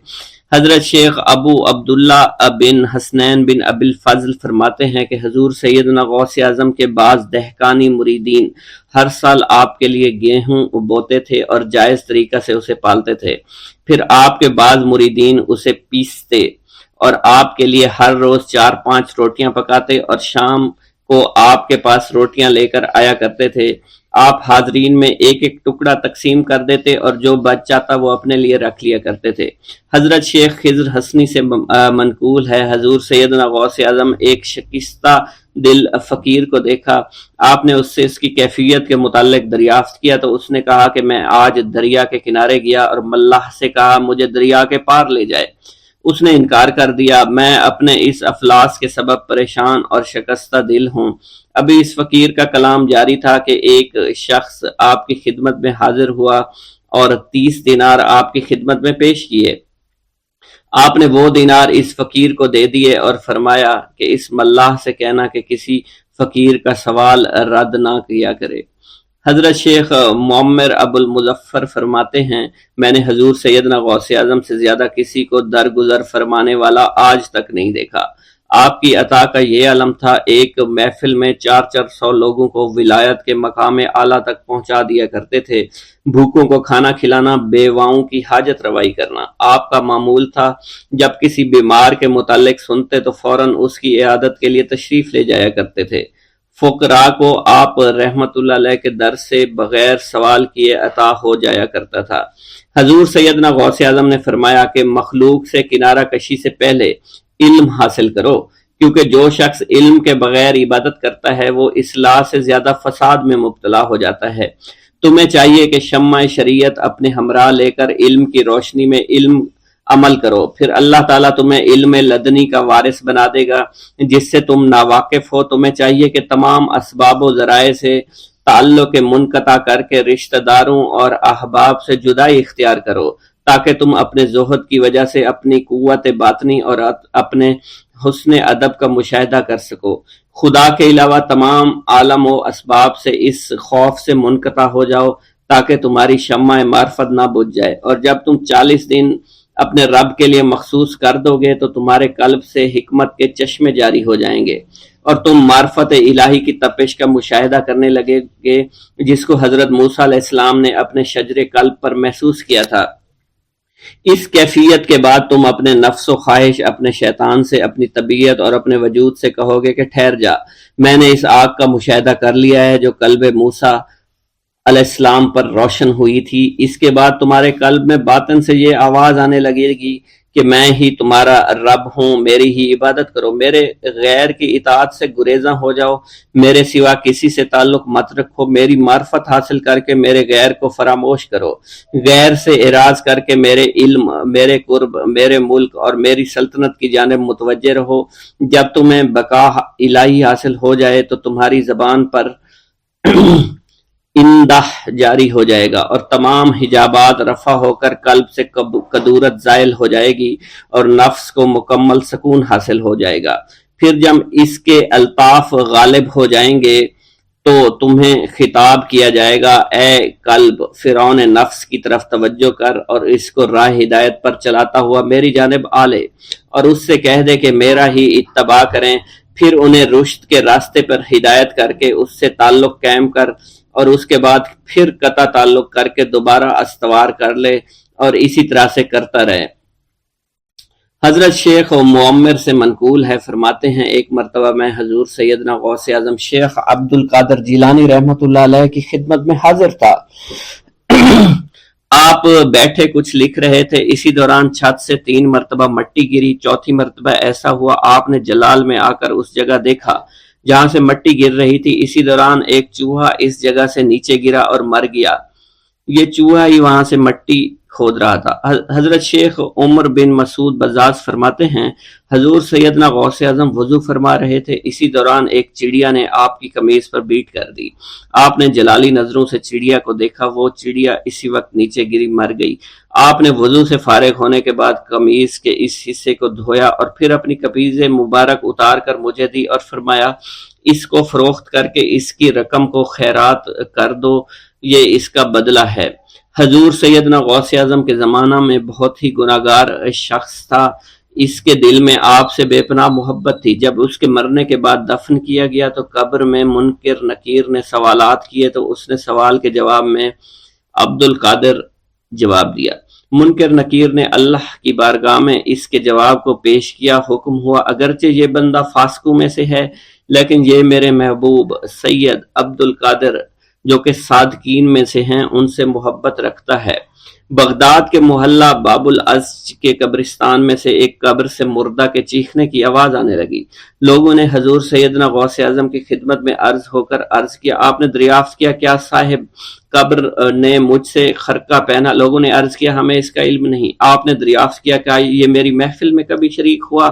حضرت شیخ ابو عبداللہ بن حسنین بن ابی الفضل فرماتے ہیں کہ حضور سیدنا غوث اعظم کے بعض دہقانی مریدین ہر سال آپ کے لیے گیہوں بوتے تھے اور جائز طریقہ سے اسے پالتے تھے۔ پھر آپ کے بعض مریدین اسے پیستے اور آپ کے لیے ہر روز 4-5 روٹیاں پکاتے اور شام کو آپ کے پاس روٹیاں لے کر آیا کرتے تھے۔ آپ حاضرین میں ایک ایک ٹکڑا تقسیم کر دیتے اور جو بچ جاتا وہ اپنے لیے رکھ لیا کرتے تھے۔ حضرت شیخ خضر حسنی سے منقول ہے، حضور سیدنا غوث اعظم ایک شکستہ دل فقیر کو دیکھا۔ آپ نے اس سے اس کی کیفیت کے متعلق دریافت کیا تو اس نے کہا کہ میں آج دریا کے کنارے گیا اور ملاح سے کہا مجھے دریا کے پار لے جائے۔ اس نے انکار کر دیا۔ میں اپنے اس افلاس کے سبب پریشان اور شکستہ دل ہوں۔ ابھی اس فقیر کا کلام جاری تھا کہ ایک شخص آپ کی خدمت میں حاضر ہوا اور 30 دینار آپ کی خدمت میں پیش کیے۔ آپ نے وہ دینار اس فقیر کو دے دیے اور فرمایا کہ اس ملاح سے کہنا کہ کسی فقیر کا سوال رد نہ کیا کرے۔ حضرت شیخ معمر ابو المظفر فرماتے ہیں، میں نے حضور سیدنا غوث اعظم سے زیادہ کسی کو درگزر فرمانے والا آج تک نہیں دیکھا۔ آپ کی عطا کا یہ علم تھا، ایک محفل میں 400 لوگوں کو ولایت کے مقام اعلیٰ تک پہنچا دیا کرتے تھے۔ بھوکوں کو کھانا کھلانا، بیواؤں کی حاجت روائی کرنا آپ کا معمول تھا۔ جب کسی بیمار کے متعلق سنتے تو فوراً اس کی عیادت کے لیے تشریف لے جایا کرتے تھے۔ فقراء کو آپ رحمت اللہ علیہ کے در سے بغیر سوال کیے عطا ہو جایا کرتا تھا۔ حضور سیدنا غوث اعظم نے فرمایا کہ مخلوق سے کنارہ کشی سے پہلے علم حاصل کرو، کیونکہ جو شخص علم کے بغیر عبادت کرتا ہے وہ اصلاح سے زیادہ فساد میں مبتلا ہو جاتا ہے۔ تمہیں چاہیے کہ شمع شریعت اپنے ہمراہ لے کر علم کی روشنی میں علم عمل کرو، پھر اللہ تعالیٰ تمہیں علم لدنی کا وارث بنا دے گا جس سے تم ناواقف ہو۔ تمہیں چاہیے کہ تمام اسباب و ذرائع سے تعلق منقطع کر کے رشتہ داروں اور احباب سے جدائی اختیار کرو، تاکہ تم اپنے زہد کی وجہ سے اپنی قوت باطنی اور اپنے حسن ادب کا مشاہدہ کر سکو۔ خدا کے علاوہ تمام عالم و اسباب سے اس خوف سے منقطع ہو جاؤ تاکہ تمہاری شمع معرفت نہ بجھ جائے، اور جب تم 40 دن اپنے رب کے لیے مخصوص کر دو گے تو تمہارے قلب سے حکمت کے چشمے جاری ہو جائیں گے اور تم معرفت الہی کی تپش کا مشاہدہ کرنے لگے گے، جس کو حضرت موسیٰ علیہ السلام نے اپنے شجر قلب پر محسوس کیا تھا۔ اس کیفیت کے بعد تم اپنے نفس و خواہش، اپنے شیطان سے، اپنی طبیعت اور اپنے وجود سے کہو گے کہ ٹھہر جا، میں نے اس آگ کا مشاہدہ کر لیا ہے جو قلب موسیٰ علیہ السلام پر روشن ہوئی تھی۔ اس کے بعد تمہارے قلب میں باطن سے یہ آواز آنے لگے گی کہ میں ہی تمہارا رب ہوں، میری ہی عبادت کرو، میرے غیر کی اطاعت سے گریزاں ہو جاؤ، میرے سوا کسی سے تعلق مت رکھو، میری معرفت حاصل کر کے میرے غیر کو فراموش کرو، غیر سے اعراض کر کے میرے علم، میرے قرب، میرے ملک اور میری سلطنت کی جانب متوجہ رہو۔ جب تمہیں بقا الہی حاصل ہو جائے تو تمہاری زبان پر اندہ جاری ہو جائے گا اور تمام حجابات رفع ہو کر قلب سے کدورت زائل ہو جائے گی اور نفس کو مکمل سکون حاصل ہو جائے گا۔ پھر جب اس کے الطاف غالب ہو جائیں گے تو تمہیں خطاب کیا جائے گا، اے قلب، فرعون نفس کی طرف توجہ کر اور اس کو راہ ہدایت پر چلاتا ہوا میری جانب آ لے اور اس سے کہہ دے کہ میرا ہی اتباع کریں، پھر انہیں رشد کے راستے پر ہدایت کر کے اس سے تعلق قائم کر اور اس کے بعد پھر قطع تعلق کر کے دوبارہ استوار کر لے اور اسی طرح سے کرتا رہے۔ حضرت شیخ و معمر سے منقول ہے، فرماتے ہیں ایک مرتبہ میں حضور سیدنا غوث اعظم شیخ عبد القادر جیلانی رحمۃ اللہ علیہ کی خدمت میں حاضر تھا۔ آپ بیٹھے کچھ لکھ رہے تھے، اسی دوران چھت سے 3 مرتبہ مٹی گری، چوتھی مرتبہ ایسا ہوا آپ نے جلال میں آ کر اس جگہ دیکھا جہاں سے مٹی گر رہی تھی۔ اسی دوران ایک چوہا اس جگہ سے نیچے گرا اور مر گیا، یہ چوہا ہی وہاں سے مٹی کھود رہا تھا۔ حضرت شیخ عمر بن مسعود بزاز فرماتے ہیں حضور سیدنا غوث اعظم وضو فرما رہے تھے، اسی دوران ایک چڑیا نے آپ کی قمیض پر بیٹ کر دی، آپ نے جلالی نظروں سے چڑیا کو دیکھا، وہ چڑیا اسی وقت نیچے گری مر گئی۔ آپ نے وضو سے فارغ ہونے کے بعد قمیض کے اس حصے کو دھویا اور پھر اپنی قمیض مبارک اتار کر مجھے دی اور فرمایا اس کو فروخت کر کے اس کی رقم کو خیرات کر دو، یہ اس کا بدلہ ہے۔ حضور سیدنا غوث اعظم کے زمانہ میں بہت ہی گناہگار شخص تھا، اس کے دل میں آپ سے بے پناہ محبت تھی۔ جب اس کے مرنے کے بعد دفن کیا گیا تو قبر میں منکر نکیر نے سوالات کیے تو اس نے سوال کے جواب میں عبد القادر جواب دیا۔ منکر نکیر نے اللہ کی بارگاہ میں اس کے جواب کو پیش کیا، حکم ہوا اگرچہ یہ بندہ فاسقوں میں سے ہے لیکن یہ میرے محبوب سید عبد القادر جو کہ صادقین میں سے ہیں ان سے محبت رکھتا ہے۔ بغداد کے محلہ باب العز کے قبرستان میں سے ایک قبر سے مردہ کے چیخنے کی آواز آنے لگی۔ لوگوں نے حضور سیدنا غوث اعظم کی خدمت میں عرض ہو کر عرض کیا، آپ نے دریافت کیا کیا صاحب قبر نے مجھ سے خرقہ پہنا؟ لوگوں نے عرض کیا ہمیں اس کا علم نہیں۔ آپ نے دریافت کیا کہ یہ میری محفل میں کبھی شریک ہوا؟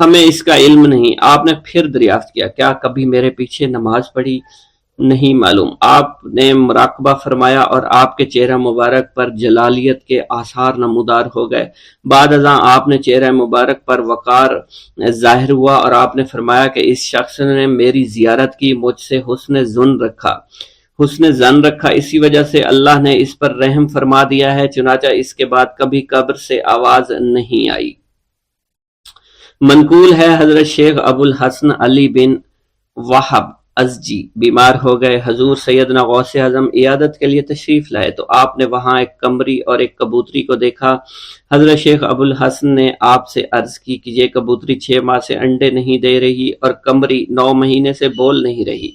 ہمیں اس کا علم نہیں۔ آپ نے پھر دریافت کیا کیا کبھی میرے پیچھے نماز پڑھی؟ نہیں معلوم۔ آپ نے مراقبہ فرمایا اور آپ کے چہرہ مبارک پر جلالیت کے آثار نمودار ہو گئے۔ بعد ازاں آپ نے چہرہ مبارک پر وقار ظاہر ہوا اور آپ نے فرمایا کہ اس شخص نے میری زیارت کی، مجھ سے حسن ظن رکھا، اسی وجہ سے اللہ نے اس پر رحم فرما دیا ہے، چنانچہ اس کے بعد کبھی قبر سے آواز نہیں آئی۔ منقول ہے حضرت شیخ ابو الحسن علی بن وہب ازجی بیمار ہو گئے، حضور سیدنا غوث اعظم عیادت کے لیے تشریف لائے تو آپ نے وہاں ایک قمری اور ایک کبوتری کو دیکھا۔ حضرت شیخ ابو الحسن نے آپ سے عرض کی کہ یہ کبوتری 6 ماہ سے انڈے نہیں دے رہی اور قمری 9 مہینے سے بول نہیں رہی۔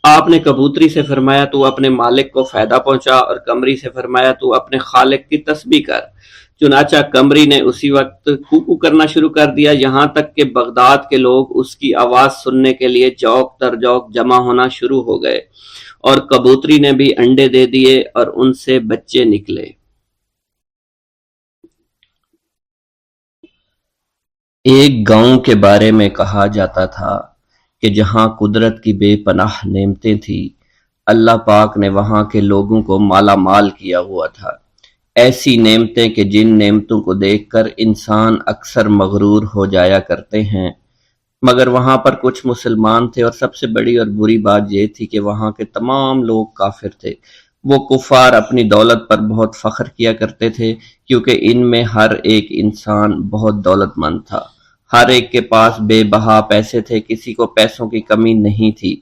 آپ نے کبوتری سے فرمایا تو اپنے مالک کو فائدہ پہنچا اور قمری سے فرمایا تو اپنے خالق کی تسبیح کر۔ چنانچہ قمری نے اسی وقت کوکو کرنا شروع کر دیا، یہاں تک کہ بغداد کے لوگ اس کی آواز سننے کے لیے جوق در جوق جمع ہونا شروع ہو گئے اور کبوتری نے بھی انڈے دے دیے اور ان سے بچے نکلے۔ ایک گاؤں کے بارے میں کہا جاتا تھا کہ جہاں قدرت کی بے پناہ نعمتیں تھیں، اللہ پاک نے وہاں کے لوگوں کو مالا مال کیا ہوا تھا۔ ایسی نعمتیں کہ جن نعمتوں کو دیکھ کر انسان اکثر مغرور ہو جایا کرتے ہیں، مگر وہاں پر کچھ مسلمان تھے اور سب سے بڑی اور بری بات یہ تھی کہ وہاں کے تمام لوگ کافر تھے۔ وہ کفار اپنی دولت پر بہت فخر کیا کرتے تھے کیونکہ ان میں ہر ایک انسان بہت دولت مند تھا، ہر ایک کے پاس بے بہا پیسے تھے، کسی کو پیسوں کی کمی نہیں تھی۔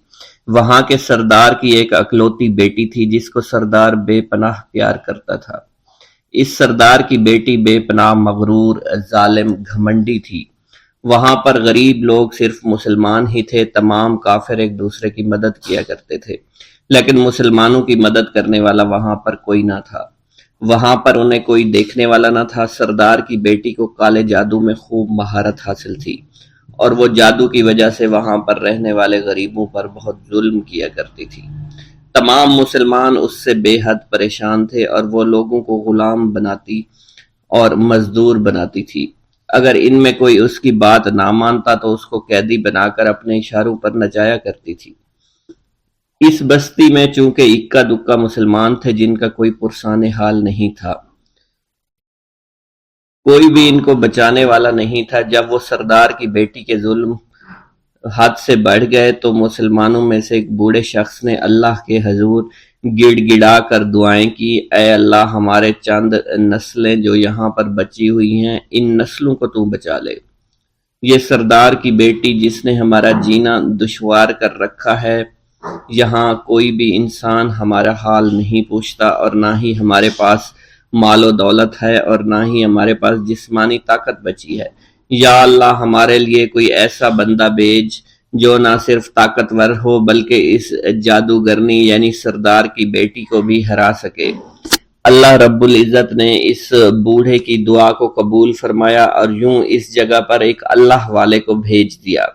وہاں کے سردار کی ایک اکلوتی بیٹی تھی جس کو سردار بے پناہ پیار کرتا تھا۔ اس سردار کی بیٹی بے پناہ مغرور، ظالم، گھمنڈی تھی۔ وہاں پر غریب لوگ صرف مسلمان ہی تھے، تمام کافر ایک دوسرے کی مدد کیا کرتے تھے، لیکن مسلمانوں کی مدد کرنے والا وہاں پر کوئی نہ تھا۔ وہاں پر انہیں کوئی دیکھنے والا نہ تھا۔ سردار کی بیٹی کو کالے جادو میں خوب مہارت حاصل تھی، اور وہ جادو کی وجہ سے وہاں پر رہنے والے غریبوں پر بہت ظلم کیا کرتی تھی۔ تمام مسلمان اس سے بے حد پریشان تھے، اور وہ لوگوں کو غلام بناتی اور مزدور بناتی تھی۔ اگر ان میں کوئی اس کی بات نہ مانتا تو اس کو قیدی بنا کر اپنے اشاروں پر نچایا کرتی تھی۔ اس بستی میں چونکہ اکا دکا مسلمان تھے جن کا کوئی پرسان حال نہیں تھا، کوئی بھی ان کو بچانے والا نہیں تھا۔ جب وہ سردار کی بیٹی کے ظلم حد سے بڑھ گئے تو مسلمانوں میں سے ایک بوڑھے شخص نے اللہ کے حضور گڑ گڑا کر دعائیں کی، اے اللہ، ہمارے چند نسلیں جو یہاں پر بچی ہوئی ہیں، ان نسلوں کو تو بچا لے۔ یہ سردار کی بیٹی جس نے ہمارا جینا دشوار کر رکھا ہے، یہاں کوئی بھی انسان ہمارا حال نہیں پوچھتا، اور نہ ہی ہمارے پاس مال و دولت ہے، اور نہ ہی ہمارے پاس جسمانی طاقت بچی ہے۔ یا اللہ، ہمارے لیے کوئی ایسا بندہ بھیج جو نہ صرف طاقتور ہو بلکہ اس جادوگرنی یعنی سردار کی بیٹی کو بھی ہرا سکے۔ اللہ رب العزت نے اس بوڑھے کی دعا کو قبول فرمایا، اور یوں اس جگہ پر ایک اللہ والے کو بھیج دیا۔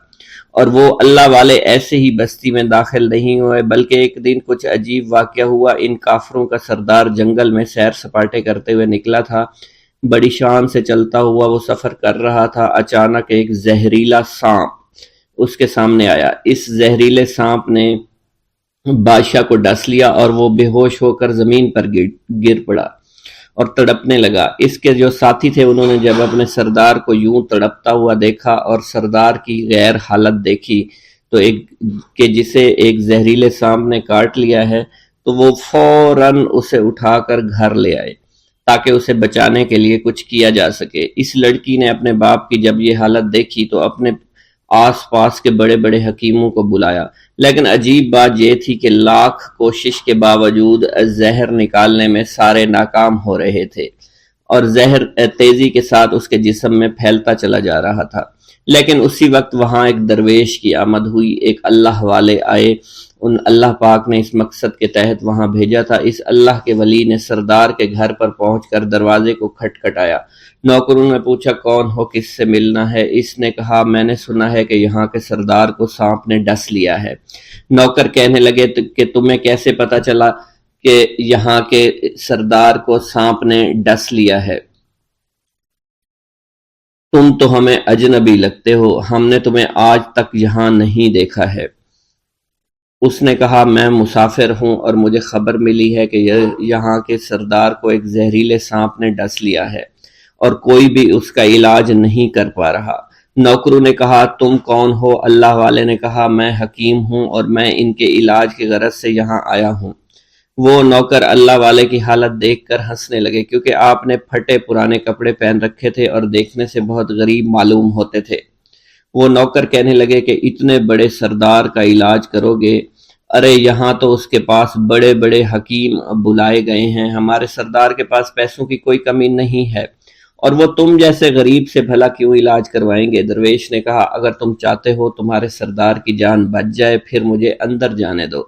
اور وہ اللہ والے ایسے ہی بستی میں داخل نہیں ہوئے، بلکہ ایک دن کچھ عجیب واقعہ ہوا۔ ان کافروں کا سردار جنگل میں سیر سپاٹے کرتے ہوئے نکلا تھا، بڑی شان سے چلتا ہوا وہ سفر کر رہا تھا۔ اچانک ایک زہریلا سانپ اس کے سامنے آیا۔ اس زہریلے سانپ نے بادشاہ کو ڈس لیا، اور وہ بے ہوش ہو کر زمین پر گر پڑا اور تڑپنے لگا۔ اس کے جو ساتھی تھے انہوں نے جب اپنے سردار کو یوں تڑپتا ہوا دیکھا اور سردار کی غیر حالت دیکھی تو کہ جسے ایک زہریلے سانپ نے کاٹ لیا ہے، تو وہ فوراً اسے اٹھا کر گھر لے آئے تاکہ اسے بچانے کے لیے کچھ کیا جا سکے۔ اس لڑکی نے اپنے باپ کی جب یہ حالت دیکھی تو اپنے آس پاس کے بڑے بڑے حکیموں کو بلایا، لیکن عجیب بات یہ تھی کہ لاکھ کوشش کے باوجود زہر نکالنے میں سارے ناکام ہو رہے تھے، اور زہر تیزی کے ساتھ اس کے جسم میں پھیلتا چلا جا رہا تھا۔ لیکن اسی وقت وہاں ایک درویش کی آمد ہوئی، ایک اللہ والے آئے، ان اللہ پاک نے اس مقصد کے تحت وہاں بھیجا تھا۔ اس اللہ کے ولی نے سردار کے گھر پر پہنچ کر دروازے کو کھٹکھٹایا۔ نوکروں نے پوچھا کون ہو، کس سے ملنا ہے؟ اس نے کہا میں نے سنا ہے کہ یہاں کے سردار کو سانپ نے ڈس لیا ہے۔ نوکر کہنے لگے کہ تمہیں کیسے پتا چلا کہ یہاں کے سردار کو سانپ نے ڈس لیا ہے؟ تم تو ہمیں اجنبی لگتے ہو، ہم نے تمہیں آج تک یہاں نہیں دیکھا ہے۔ اس نے کہا میں مسافر ہوں، اور مجھے خبر ملی ہے کہ یہاں کے سردار کو ایک زہریلے سانپ نے ڈس لیا ہے، اور کوئی بھی اس کا علاج نہیں کر پا رہا۔ نوکروں نے کہا تم کون ہو؟ اللہ والے نے کہا میں حکیم ہوں، اور میں ان کے علاج کی غرض سے یہاں آیا ہوں۔ وہ نوکر اللہ والے کی حالت دیکھ کر ہنسنے لگے، کیونکہ آپ نے پھٹے پرانے کپڑے پہن رکھے تھے اور دیکھنے سے بہت غریب معلوم ہوتے تھے۔ وہ نوکر کہنے لگے کہ اتنے بڑے سردار کا علاج کرو گے؟ ارے یہاں تو اس کے پاس بڑے بڑے حکیم بلائے گئے ہیں، ہمارے سردار کے پاس پیسوں کی کوئی کمی نہیں ہے، اور وہ تم جیسے غریب سے بھلا کیوں علاج کروائیں گے؟ درویش نے کہا اگر تم چاہتے ہو تمہارے سردار کی جان بچ جائے پھر مجھے اندر جانے دو۔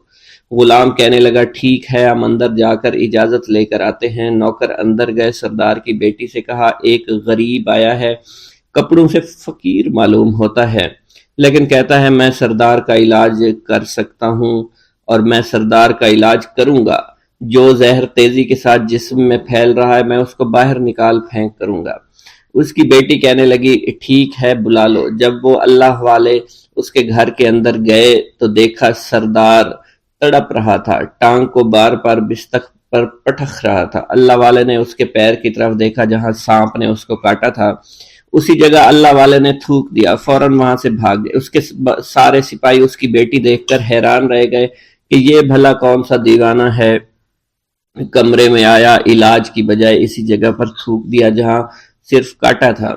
غلام کہنے لگا ٹھیک ہے، ہم اندر جا کر اجازت لے کر آتے ہیں۔ نوکر اندر گئے، سردار کی بیٹی سے کہا ایک غریب آیا ہے، کپڑوں سے فقیر معلوم ہوتا ہے، لیکن کہتا ہے میں سردار کا علاج کر سکتا ہوں، اور میں سردار کا علاج کروں گا۔ جو زہر تیزی کے ساتھ جسم میں پھیل رہا ہے میں اس کو باہر نکال پھینک کروں گا۔ اس کی بیٹی کہنے لگی ٹھیک ہے بلا لو۔ جب وہ اللہ والے اس کے گھر کے اندر گئے تو دیکھا سردار تڑپ رہا تھا، ٹانگ کو بار بار بستر پر پٹخ رہا تھا۔ اللہ والے نے اس کے پیر کی طرف دیکھا جہاں سانپ نے اس کو کاٹا تھا، اسی جگہ اللہ والے نے تھوک دیا، فوراً وہاں سے بھاگ گئے۔ اس کے سارے سپاہی اس کی بیٹی دیکھ کر حیران رہ گئے کہ یہ بھلا کون سا دیوانہ ہے، کمرے میں آیا، علاج کی بجائے اسی جگہ پر تھوک دیا جہاں صرف کاٹا تھا،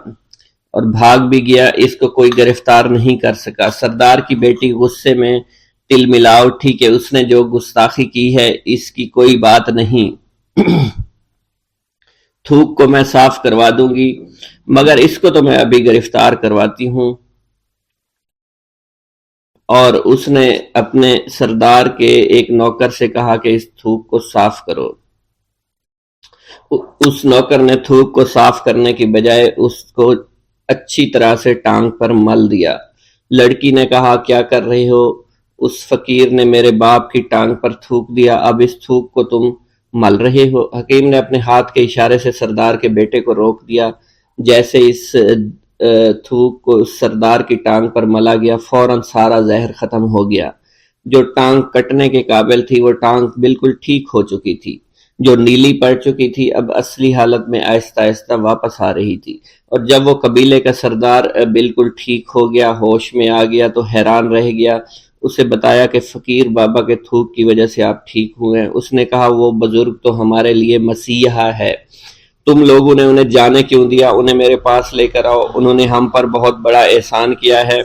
اور بھاگ بھی گیا، اس کو کوئی گرفتار نہیں کر سکا۔ سردار کی بیٹی غصے میں تل ملا اٹھی کہ اس نے جو گستاخی کی ہے اس کی کوئی بات نہیں، تھوک کو میں صاف کروا دوں گی، مگر اس کو تو میں ابھی گرفتار کرواتی ہوں۔ اور اس نے اپنے سردار کے ایک نوکر سے کہا کہ اس تھوک کو صاف کرو۔ اس نوکر نے تھوک کو صاف کرنے کی بجائے اس کو اچھی طرح سے ٹانگ پر مل دیا۔ لڑکی نے کہا کیا کر رہے ہو؟ اس فقیر نے میرے باپ کی ٹانگ پر تھوک دیا، اب اس تھوک کو تم مل رہے ہو۔ حکیم نے اپنے ہاتھ کے اشارے سے سردار کے بیٹے کو روک دیا۔ جیسے اس تھوک کو سردار کی ٹانگ پر ملا گیا، فوراً سارا زہر ختم ہو گیا۔ جو ٹانگ کٹنے کے قابل تھی وہ ٹانگ بالکل ٹھیک ہو چکی تھی، جو نیلی پڑ چکی تھی اب اصلی حالت میں آہستہ آہستہ واپس آ رہی تھی۔ اور جب وہ قبیلے کا سردار بالکل ٹھیک ہو گیا، ہوش میں آ گیا تو حیران رہ گیا۔ اسے بتایا کہ فقیر بابا کے تھوک کی وجہ سے آپ ٹھیک ہوئے ہیں۔ اس نے کہا وہ بزرگ تو ہمارے لیے مسیحا ہے، تم لوگوں نے انہیں جانے کیوں دیا؟ انہیں میرے پاس لے کر آؤ، انہوں نے ہم پر بہت بڑا احسان کیا ہے،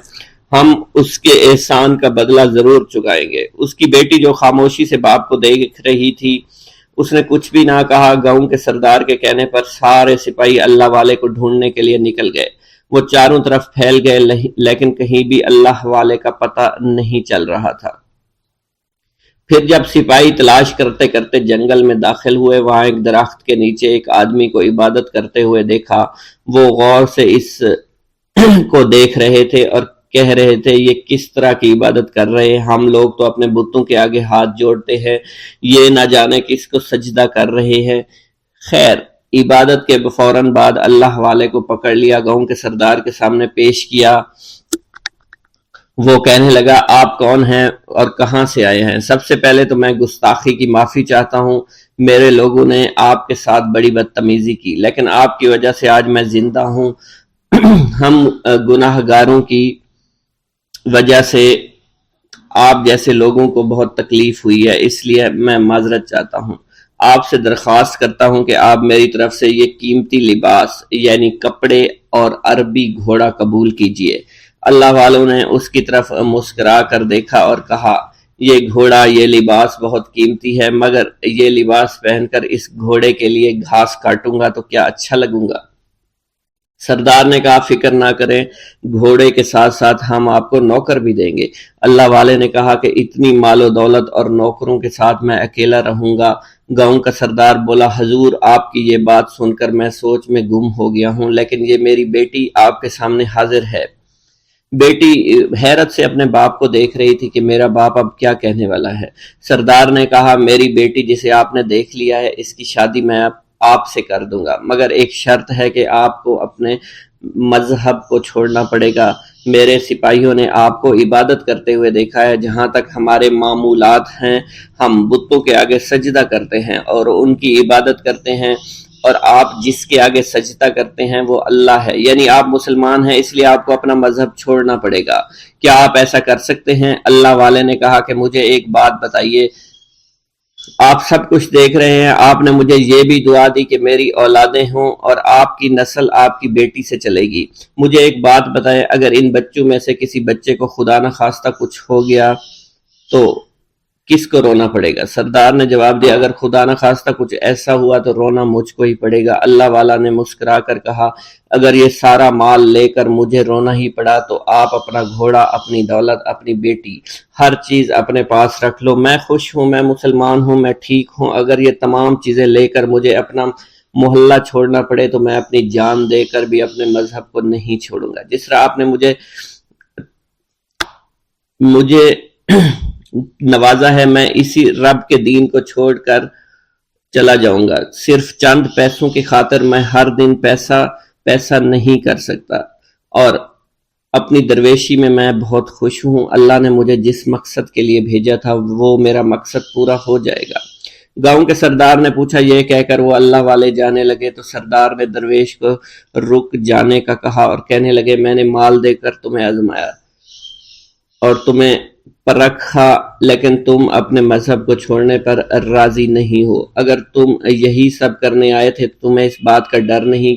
ہم اس کے احسان کا بدلہ ضرور چکائیں گے۔ اس کی بیٹی جو خاموشی سے باپ کو دیکھ رہی تھی، اس نے کچھ بھی نہ کہا۔ گاؤں کے سردار کے کہنے پر سارے سپاہی اللہ والے کو ڈھونڈنے کے لیے نکل گئے۔ وہ چاروں طرف پھیل گئے لیکن کہیں بھی اللہ والے کا پتہ نہیں چل رہا تھا۔ پھر جب سپاہی تلاش کرتے کرتے جنگل میں داخل ہوئے، وہاں ایک درخت کے نیچے ایک آدمی کو عبادت کرتے ہوئے دیکھا۔ وہ غور سے اس کو دیکھ رہے تھے اور کہہ رہے تھے یہ کس طرح کی عبادت کر رہے ہیں؟ ہم لوگ تو اپنے بتوں کے آگے ہاتھ جوڑتے ہیں، یہ نہ جانے کس کو سجدہ کر رہے ہیں۔ خیر، عبادت کے فوراً بعد اللہ والے کو پکڑ لیا، گاؤں کے سردار کے سامنے پیش کیا۔ وہ کہنے لگا آپ کون ہیں اور کہاں سے آئے ہیں؟ سب سے پہلے تو میں گستاخی کی معافی چاہتا ہوں، میرے لوگوں نے آپ کے ساتھ بڑی بدتمیزی کی، لیکن آپ کی وجہ سے آج میں زندہ ہوں۔ ہم گناہ گاروں کی وجہ سے آپ جیسے لوگوں کو بہت تکلیف ہوئی ہے، اس لیے میں معذرت چاہتا ہوں۔ آپ سے درخواست کرتا ہوں کہ آپ میری طرف سے یہ قیمتی لباس یعنی کپڑے اور عربی گھوڑا قبول کیجئے۔ اللہ والوں نے اس کی طرف مسکرا کر دیکھا اور کہا یہ گھوڑا، یہ لباس بہت قیمتی ہے، مگر یہ لباس پہن کر اس گھوڑے کے لیے گھاس کاٹوں گا تو کیا اچھا لگوں گا؟ سردار نے کہا فکر نہ کریں، گھوڑے کے ساتھ ساتھ ہم آپ کو نوکر بھی دیں گے۔ اللہ والے نے کہا کہ اتنی مال و دولت اور نوکروں کے ساتھ میں اکیلا رہوں گا؟ گاؤں کا سردار بولا حضور آپ کی یہ بات سن کر میں سوچ میں گم ہو گیا ہوں، لیکن یہ میری بیٹی آپ کے سامنے حاضر ہے۔ بیٹی حیرت سے اپنے باپ کو دیکھ رہی تھی کہ میرا باپ اب کیا کہنے والا ہے۔ سردار نے کہا میری بیٹی جسے آپ نے دیکھ لیا ہے، اس کی شادی میں آپ سے کر دوں گا، مگر ایک شرط ہے کہ آپ کو اپنے مذہب کو چھوڑنا پڑے گا۔ میرے سپاہیوں نے آپ کو عبادت کرتے ہوئے دیکھا ہے، جہاں تک ہمارے معمولات ہیں ہم بتوں کے آگے سجدہ کرتے ہیں اور ان کی عبادت کرتے ہیں، اور آپ جس کے آگے سجدہ کرتے ہیں وہ اللہ ہے، یعنی آپ مسلمان ہیں، اس لیے آپ کو اپنا مذہب چھوڑنا پڑے گا۔ کیا آپ ایسا کر سکتے ہیں؟ اللہ والے نے کہا کہ مجھے ایک بات بتائیے، آپ سب کچھ دیکھ رہے ہیں، آپ نے مجھے یہ بھی دعا دی کہ میری اولادیں ہوں اور آپ کی نسل آپ کی بیٹی سے چلے گی۔ مجھے ایک بات بتائیں، اگر ان بچوں میں سے کسی بچے کو خدا نہ خواستہ کچھ ہو گیا تو کس کو رونا پڑے گا؟ سردار نے جواب دیا اگر خدا نہ خواستہ کچھ ایسا ہوا تو رونا مجھ کو ہی پڑے گا۔ اللہ والا نے مسکرا کر کہا اگر یہ سارا مال لے کر مجھے رونا ہی پڑا تو آپ اپنا گھوڑا، اپنی دولت، اپنی بیٹی، ہر چیز اپنے پاس رکھ لو۔ میں خوش ہوں، میں مسلمان ہوں، میں ٹھیک ہوں۔ اگر یہ تمام چیزیں لے کر مجھے اپنا محلہ چھوڑنا پڑے تو میں اپنی جان دے کر بھی اپنے مذہب کو نہیں چھوڑوں گا۔ جس طرح آپ نے مجھے نوازا ہے، میں اسی رب کے دین کو چھوڑ کر چلا جاؤں گا۔ صرف چند پیسوں کی خاطر میں ہر دن پیسہ نہیں کر سکتا، اور اپنی درویشی میں بہت خوش ہوں۔ اللہ نے مجھے جس مقصد کے لیے بھیجا تھا وہ میرا مقصد پورا ہو جائے گا۔ گاؤں کے سردار نے پوچھا، یہ کہہ کر وہ اللہ والے جانے لگے تو سردار نے درویش کو رک جانے کا کہا اور کہنے لگے میں نے مال دے کر تمہیں آزمایا اور تمہیں پرکھا، لیکن تم اپنے مذہب کو چھوڑنے پر راضی نہیں ہو۔ اگر تم یہی سب کرنے آئے تھے تو تمہیں اس بات کا ڈر نہیں؟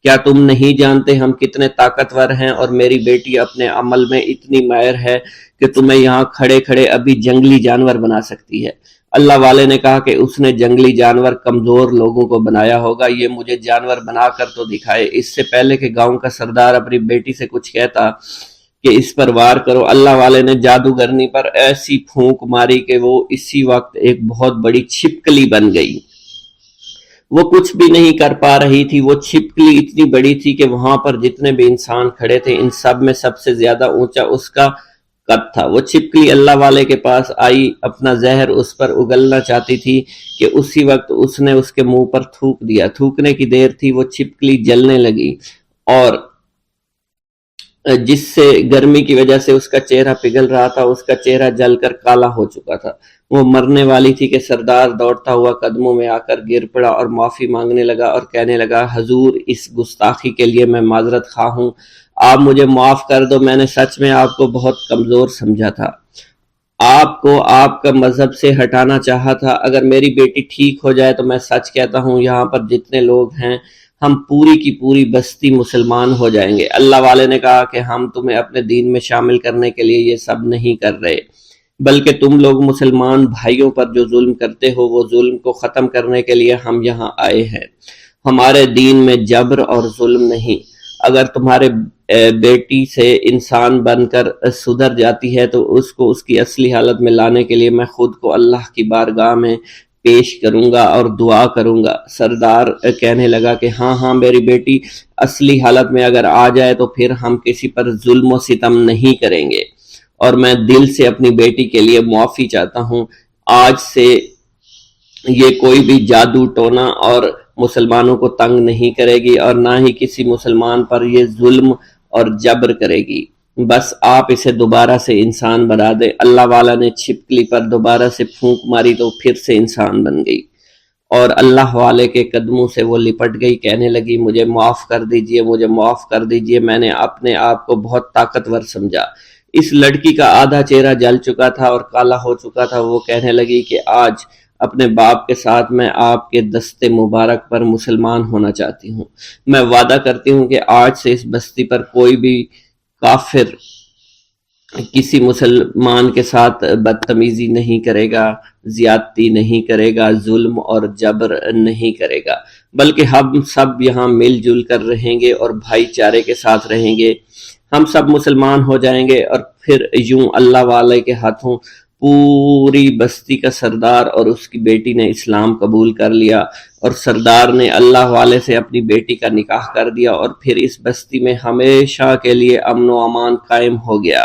کیا تم نہیں جانتے ہم کتنے طاقتور ہیں، اور میری بیٹی اپنے عمل میں اتنی ماہر ہے کہ تمہیں یہاں کھڑے کھڑے ابھی جنگلی جانور بنا سکتی ہے۔ اللہ والے نے کہا کہ اس نے جنگلی جانور کمزور لوگوں کو بنایا ہوگا، یہ مجھے جانور بنا کر تو دکھائے۔ اس سے پہلے کہ گاؤں کا سردار اپنی بیٹی سے کچھ کہتا کہ اس پر وار کرو، اللہ والے نے جادوگرنی پر ایسی پھونک ماری کہ وہ اسی وقت ایک بہت بڑی چھپکلی بن گئی۔ وہ کچھ بھی نہیں کر پا رہی تھی، وہ چھپکلی اتنی بڑی تھی کہ وہاں پر جتنے بھی انسان کھڑے تھے ان سب میں سب سے زیادہ اونچا اس کا قد تھا۔ وہ چھپکلی اللہ والے کے پاس آئی، اپنا زہر اس پر اگلنا چاہتی تھی کہ اسی وقت اس نے اس کے منہ پر تھوک دیا۔ تھوکنے کی دیر تھی، وہ چھپکلی جلنے لگی اور جس سے گرمی کی وجہ سے اس کا چہرہ پگھل رہا تھا، اس کا چہرہ جل کر کالا ہو چکا تھا۔ وہ مرنے والی تھی کہ سردار دوڑتا ہوا قدموں میں آ کر گر پڑا اور معافی مانگنے لگا اور کہنے لگا، حضور اس گستاخی کے لیے میں معذرت خواہ ہوں، آپ مجھے معاف کر دو، میں نے سچ میں آپ کو بہت کمزور سمجھا تھا، آپ کو آپ کا مذہب سے ہٹانا چاہا تھا۔ اگر میری بیٹی ٹھیک ہو جائے تو میں سچ کہتا ہوں یہاں پر جتنے لوگ ہیں ہم پوری کی پوری بستی مسلمان ہو جائیں گے۔ اللہ والے نے کہا کہ ہم تمہیں اپنے دین میں شامل کرنے کے لیے یہ سب نہیں کر رہے، بلکہ تم لوگ مسلمان بھائیوں پر جو ظلم کرتے ہو وہ ظلم کو ختم کرنے کے لیے ہم یہاں آئے ہیں۔ ہمارے دین میں جبر اور ظلم نہیں۔ اگر تمہارے بیٹی سے انسان بن کر سدھر جاتی ہے تو اس کو اس کی اصلی حالت میں لانے کے لیے میں خود کو اللہ کی بارگاہ میں پیش کروں گا اور دعا کروں گا۔ سردار کہنے لگا کہ ہاں میری بیٹی اصلی حالت میں اگر آ جائے تو پھر ہم کسی پر ظلم و ستم نہیں کریں گے، اور میں دل سے اپنی بیٹی کے لیے معافی چاہتا ہوں۔ آج سے یہ کوئی بھی جادو ٹونا اور مسلمانوں کو تنگ نہیں کرے گی اور نہ ہی کسی مسلمان پر یہ ظلم اور جبر کرے گی، بس آپ اسے دوبارہ سے انسان بنا دے۔ اللہ والا نے چھپکلی پر دوبارہ سے پھونک ماری تو پھر سے انسان بن گئی اور اللہ والے کے قدموں سے وہ لپٹ گئی، کہنے لگی، مجھے معاف کر دیجئے، مجھے معاف کر دیجئے، میں نے اپنے آپ کو بہت طاقتور سمجھا۔ اس لڑکی کا آدھا چہرہ جل چکا تھا اور کالا ہو چکا تھا۔ وہ کہنے لگی کہ آج اپنے باپ کے ساتھ میں آپ کے دست مبارک پر مسلمان ہونا چاہتی ہوں۔ میں وعدہ کرتی ہوں کہ آج سے اس بستی پر کوئی بھی کافر کسی مسلمان کے ساتھ بدتمیزی نہیں کرے گا، زیادتی نہیں کرے گا، ظلم اور جبر نہیں کرے گا، بلکہ ہم سب یہاں مل جل کر رہیں گے اور بھائی چارے کے ساتھ رہیں گے۔ ہم سب مسلمان ہو جائیں گے اور پھر یوں اللہ والے کے ہاتھوں پوری بستی کا سردار اور اس کی بیٹی نے اسلام قبول کر لیا، اور سردار نے اللہ والے سے اپنی بیٹی کا نکاح کر دیا، اور پھر اس بستی میں ہمیشہ کے لیے امن و امان قائم ہو گیا۔